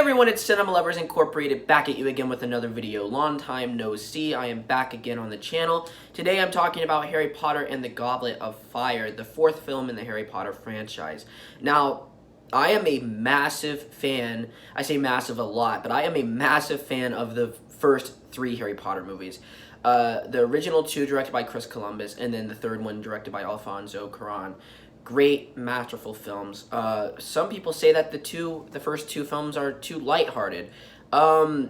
everyone, it's Cinema Lovers Incorporated back at you again with another video. Long time no see. I am back again on the channel. Today I'm talking about Harry Potter and the Goblet of Fire, the fourth film in the Harry Potter franchise. Now, I am a massive fan. I say massive a lot, but I am a massive fan of the first three Harry Potter movies. The original two directed by Chris Columbus, and then the third one directed by Alfonso Cuarón. Great, masterful films. Some people say that the first two films are too lighthearted. Go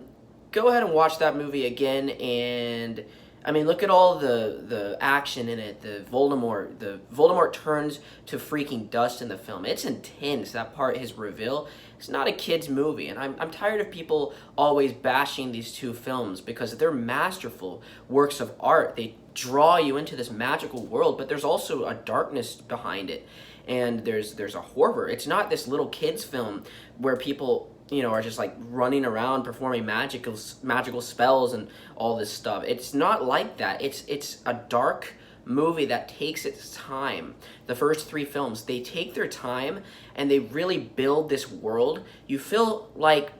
ahead and watch that movie again, and I mean, look at all the action in it. The Voldemort turns to freaking dust in the film. It's intense. That part, his reveal. It's not a kid's movie, and I'm tired of people always bashing these two films because they're masterful works of art. They draw you into this magical world, but there's also a darkness behind it, and there's a horror. It's not this little kids film where people, you know, are just like running around performing magical spells and all this stuff. It's not like that. It's a dark movie that takes its time. The first three films, they take their time and they really build this world. You feel like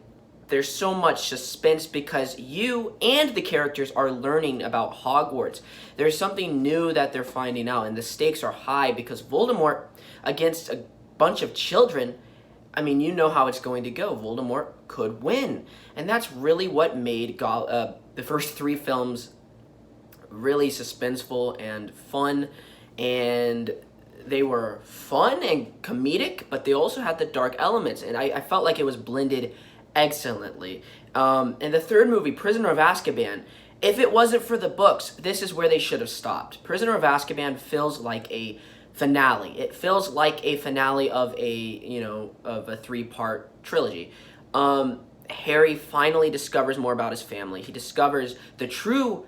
there's so much suspense because you and the characters are learning about Hogwarts. There's something new that they're finding out, and the stakes are high because Voldemort against a bunch of children, I mean, you know how it's going to go. Voldemort could win. And that's really what made the first three films really suspenseful and fun. And they were fun and comedic, but they also had the dark elements. And I felt like it was blended excellently. And the third movie, Prisoner of Azkaban, if it wasn't for the books, this is where they should have stopped. Prisoner of Azkaban feels like a finale. It feels like a finale of a three-part trilogy. Harry finally discovers more about his family. He discovers the true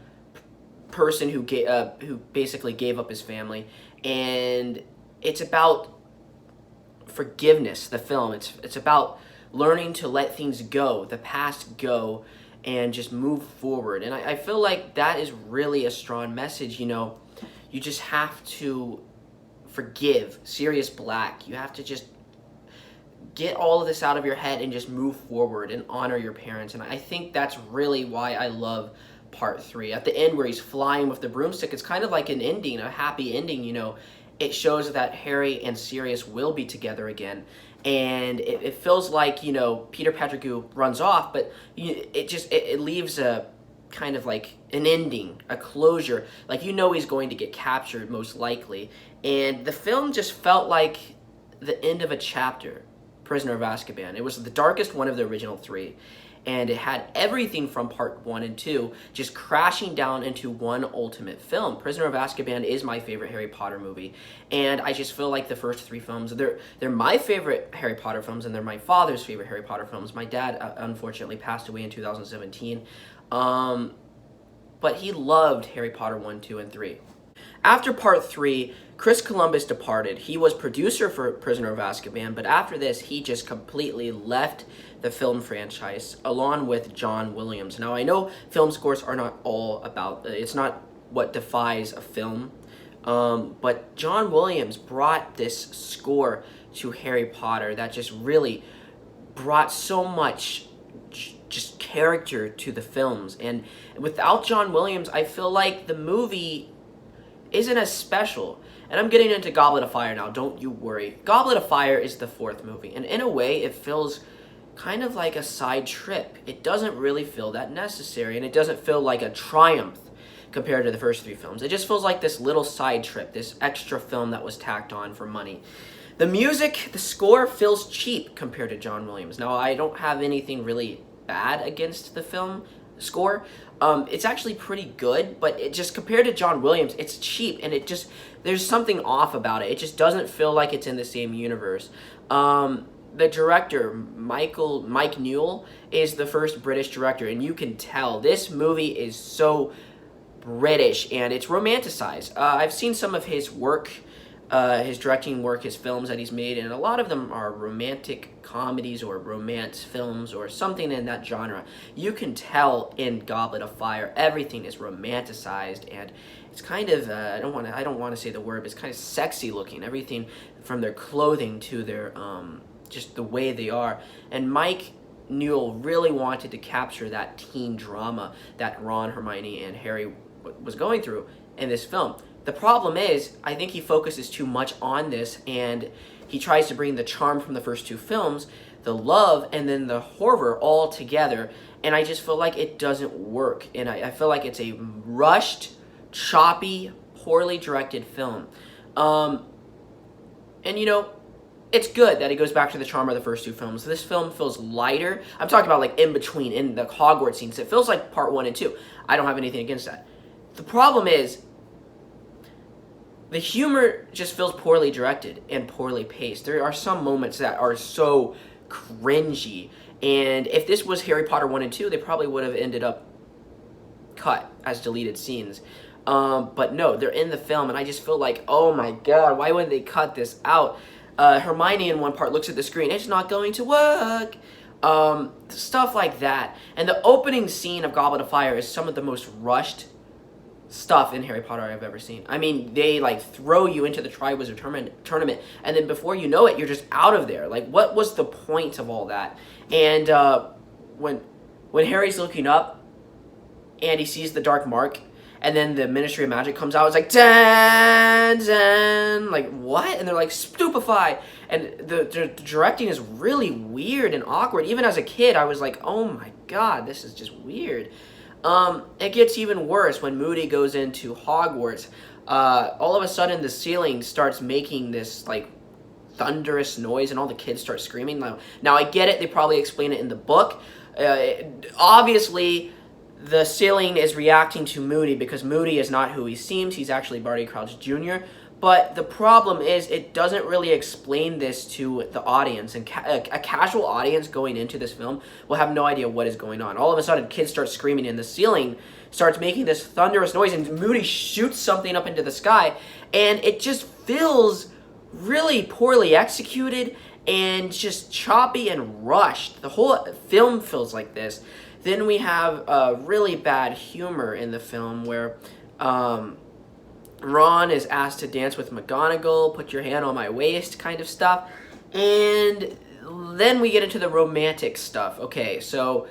person who basically gave up his family, and it's about forgiveness. The film, it's about learning to let things go, the past go, and just move forward. And I feel like that is really a strong message. You know, you just have to forgive. Sirius Black, you have to just get all of this out of your head and just move forward and honor your parents. And I think that's really why I love part 3. At the end where he's flying with the broomstick, it's kind of like an ending, a happy ending, you know. It shows that Harry and Sirius will be together again. And it feels like, you know, Peter Pettigrew runs off, but it leaves a kind of like an ending, a closure. Like, you know, he's going to get captured most likely. And the film just felt like the end of a chapter, Prisoner of Azkaban. It was the darkest one of the original three. And it had everything from part 1 and 2 just crashing down into one ultimate film. Prisoner of Azkaban is my favorite Harry Potter movie. And I just feel like the first three films, they're my favorite Harry Potter films, and they're my father's favorite Harry Potter films. My dad, unfortunately, passed away in 2017. But he loved Harry Potter 1, 2, and 3. After part 3, Chris Columbus departed. He was producer for Prisoner of Azkaban, but after this, he just completely left the film franchise, along with John Williams. Now, I know film scores are not all about, it's not what defines a film, but John Williams brought this score to Harry Potter that just really brought so much just character to the films. And without John Williams, I feel like the movie isn't as special. And I'm getting into Goblet of Fire now, don't you worry. Goblet of Fire is the fourth movie, and in a way, it feels kind of like a side trip. It doesn't really feel that necessary, and it doesn't feel like a triumph compared to the first three films. It just feels like this little side trip, this extra film that was tacked on for money. The music, the score feels cheap compared to John Williams. Now, I don't have anything really bad against the film score. It's actually pretty good, but it just, compared to John Williams, it's cheap, and there's something off about it. It just doesn't feel like it's in the same universe. The director, Mike Newell, is the first British director, and you can tell this movie is so British, and it's romanticized. I've seen some of his work, his directing work, his films that he's made, and a lot of them are romantic comedies or romance films or something in that genre. You can tell in Goblet of Fire, everything is romanticized, and it's kind of, I don't want to say the word, but it's kind of sexy looking. Everything from their clothing to their, just the way they are. And Mike Newell really wanted to capture that teen drama that Ron, Hermione, and Harry was going through in this film. The problem is, I think he focuses too much on this, and he tries to bring the charm from the first two films, the love, and then the horror all together, and I just feel like it doesn't work, and I feel like it's a rushed, choppy, poorly directed film. And you know, it's good that he goes back to the charm of the first two films. This film feels lighter. I'm talking about like in between, in the Hogwarts scenes. It feels like part 1 and 2. I don't have anything against that. The problem is, the humor just feels poorly directed and poorly paced. There are some moments that are so cringy, and if this was Harry Potter 1 and 2, they probably would have ended up cut as deleted scenes. But no, they're in the film, and I just feel like, oh my god, why wouldn't they cut this out? Hermione in one part looks at the screen, it's not going to work. Stuff like that. And the opening scene of Goblet of Fire is some of the most rushed stuff in Harry Potter I've ever seen. I mean, they like throw you into the Triwizard Tournament, and then before you know it, you're just out of there. Like, what was the point of all that? And when Harry's looking up and he sees the dark mark, and then the Ministry of Magic comes out, it's like, dan, dan, like, what? And they're like, stupefy. And the directing is really weird and awkward. Even as a kid, I was like, oh my god, this is just weird. It gets even worse when Moody goes into Hogwarts. All of a sudden, the ceiling starts making this, like, thunderous noise, and all the kids start screaming. Now, I get it. They probably explain it in the book. Obviously, the ceiling is reacting to Moody because Moody is not who he seems. He's actually Barty Crouch Jr., but the problem is it doesn't really explain this to the audience, and a casual audience going into this film will have no idea what is going on. All of a sudden, kids start screaming, and the ceiling starts making this thunderous noise, and Moody shoots something up into the sky, and it just feels really poorly executed and just choppy and rushed. The whole film feels like this. Then we have really bad humor in the film where Ron is asked to dance with McGonagall, put your hand on my waist kind of stuff. And then we get into the romantic stuff. Okay, so,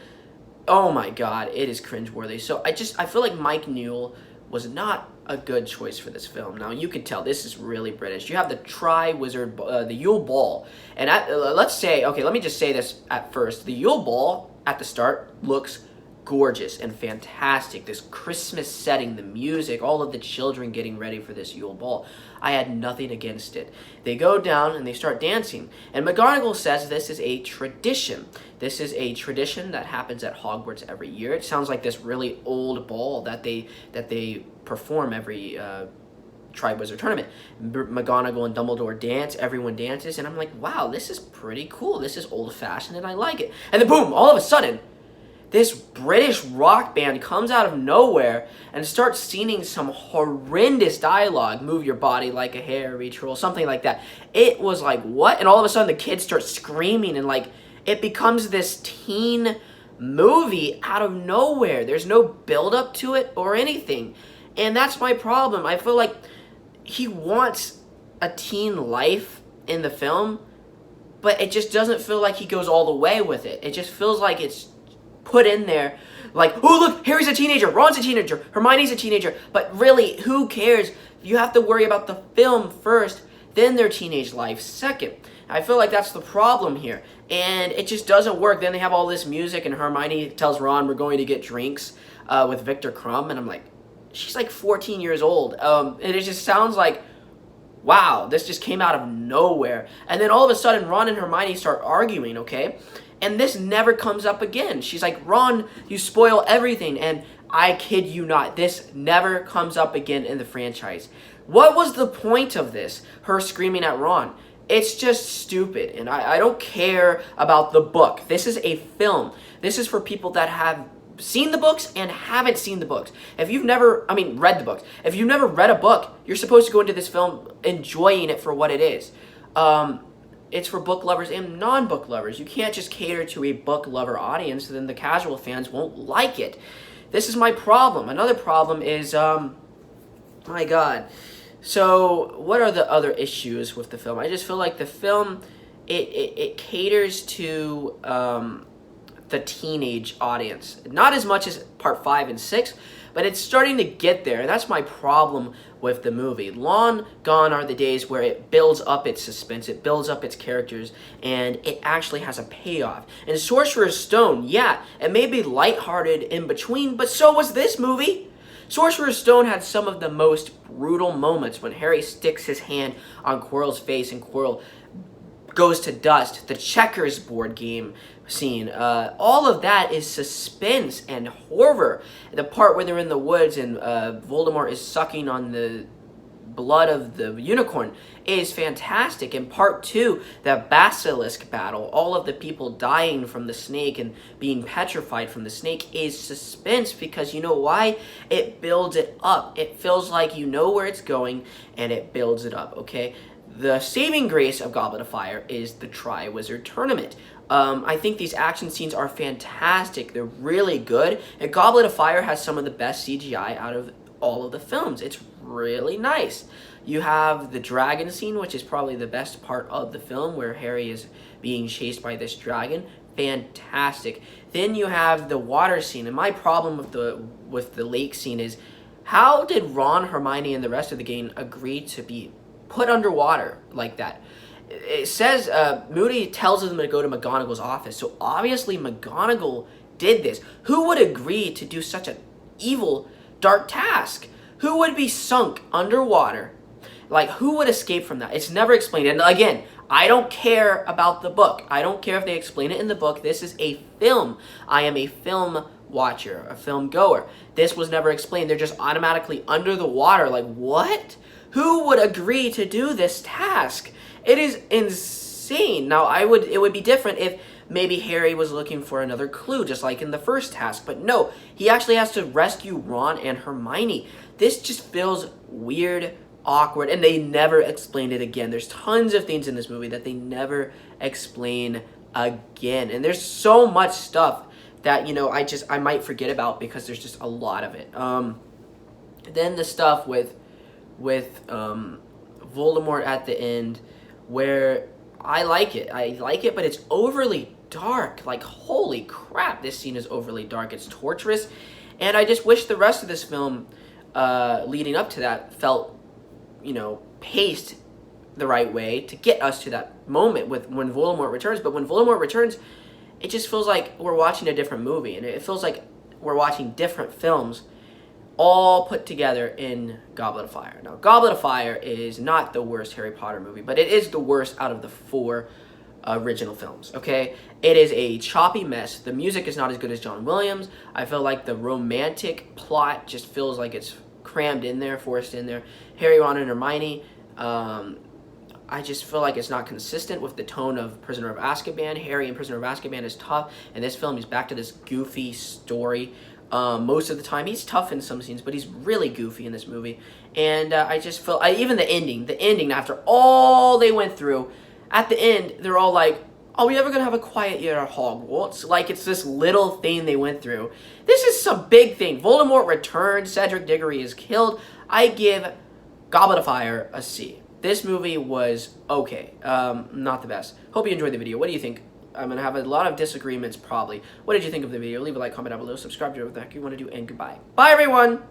oh my god, it is cringeworthy. So I feel like Mike Newell was not a good choice for this film. Now, you can tell this is really British. You have the Triwizard, the Yule Ball. And let's say, okay, let me just say this at first. The Yule Ball at the start looks gorgeous and fantastic. This Christmas setting, the music, all of the children getting ready for this Yule Ball. I had nothing against it. They go down and they start dancing. And McGonagall says this is a tradition. This is a tradition that happens at Hogwarts every year. It sounds like this really old ball that they perform every Triwizard Tournament. McGonagall and Dumbledore dance, everyone dances, and I'm like, wow, this is pretty cool. This is old-fashioned, and I like it. And then boom, all of a sudden, this British rock band comes out of nowhere and starts singing some horrendous dialogue, move your body like a hairy troll, something like that. It was like, what? And all of a sudden, the kids start screaming, and like, it becomes this teen movie out of nowhere. There's no build-up to it or anything. And that's my problem. I feel like he wants a teen life in the film, but it just doesn't feel like he goes all the way with it. It just feels like it's put in there like, oh, look, Harry's a teenager, Ron's a teenager, Hermione's a teenager. But really, who cares? You have to worry about the film first, then their teenage life second. I feel like that's the problem here. And it just doesn't work. Then they have all this music, and Hermione tells Ron, we're going to get drinks with Victor Crumb. And I'm like, she's like 14 years old. And it just sounds like, wow, this just came out of nowhere. And then all of a sudden, Ron and Hermione start arguing, okay? And this never comes up again. She's like, Ron, you spoil everything. And I kid you not, this never comes up again in the franchise. What was the point of this? Her screaming at Ron. It's just stupid. And I don't care about the book. This is a film. This is for people that have seen the books and haven't seen the books. If you've never, read the books. If you've never read a book, you're supposed to go into this film enjoying it for what it is. It's for book lovers and non-book lovers. You can't just cater to a book lover audience, then the casual fans won't like it. This is my problem. Another problem is, my God. So, what are the other issues with the film? I just feel like the film, it caters to the teenage audience. Not as much as part 5 and 6, but it's starting to get there. And that's my problem with the movie. Long gone are the days where it builds up its suspense, it builds up its characters, and it actually has a payoff. And Sorcerer's Stone, yeah, it may be lighthearted in between, but so was this movie. Sorcerer's Stone had some of the most brutal moments when Harry sticks his hand on Quirrell's face and Quirrell goes to dust. The checkers board game scene, all of that is suspense and horror. The part where they're in the woods and Voldemort is sucking on the blood of the unicorn is fantastic. In part 2, the basilisk battle, all of the people dying from the snake and being petrified from the snake is suspense, because you know why? It builds it up. It feels like you know where it's going, and it builds it up, okay? The saving grace of Goblet of Fire is the Triwizard Tournament. I think these action scenes are fantastic. They're really good. And Goblet of Fire has some of the best CGI out of all of the films. It's really nice. You have the dragon scene, which is probably the best part of the film, where Harry is being chased by this dragon. Fantastic. Then you have the water scene. And my problem with the lake scene is, how did Ron, Hermione, and the rest of the gang agree to be put underwater like that? It says Moody tells them to go to McGonagall's office, so obviously McGonagall did this. Who would agree to do such an evil, dark task? Who would be sunk underwater? Like, who would escape from that? It's never explained. And again, I don't care about the book. I don't care if they explain it in the book. This is a film. I am a film watcher, a film goer. This was never explained. They're just automatically under the water. Like, what? Who would agree to do this task? It is insane. Now, it would be different if maybe Harry was looking for another clue, just like in the first task. But no, he actually has to rescue Ron and Hermione. This just feels weird, awkward, and they never explained it again. There's tons of things in this movie that they never explain again. And there's so much stuff that, you know, I might forget about because there's just a lot of it. Then the stuff with Voldemort at the end, where I like it, but it's overly dark. Like, holy crap, this scene is overly dark. It's torturous, and I just wish the rest of this film leading up to that felt, you know, paced the right way to get us to that moment when Voldemort returns. But when Voldemort returns, it just feels like we're watching a different movie, and it feels like we're watching different films all put together in Goblet of Fire. Now, Goblet of Fire is not the worst Harry Potter movie, but it is the worst out of the 4 original films, okay? It is a choppy mess. The music is not as good as John Williams. I feel like the romantic plot just feels like it's crammed in there, forced in there. Harry, Ron, and Hermione, I just feel like it's not consistent with the tone of Prisoner of Azkaban. Harry in Prisoner of Azkaban is tough. In this film, he's back to this goofy story. Most of the time, he's tough in some scenes, but he's really goofy in this movie. And I just feel, even the ending, after all they went through, at the end, they're all like, are we ever going to have a quiet year at Hogwarts? Like, it's this little thing they went through. This is some big thing. Voldemort returned, Cedric Diggory is killed. I give Goblet of Fire a C. This movie was okay, not the best. Hope you enjoyed the video. What do you think? I'm going to have a lot of disagreements, probably. What did you think of the video? Leave a like, comment down below, subscribe to whatever the heck you want to do, and goodbye. Bye, everyone!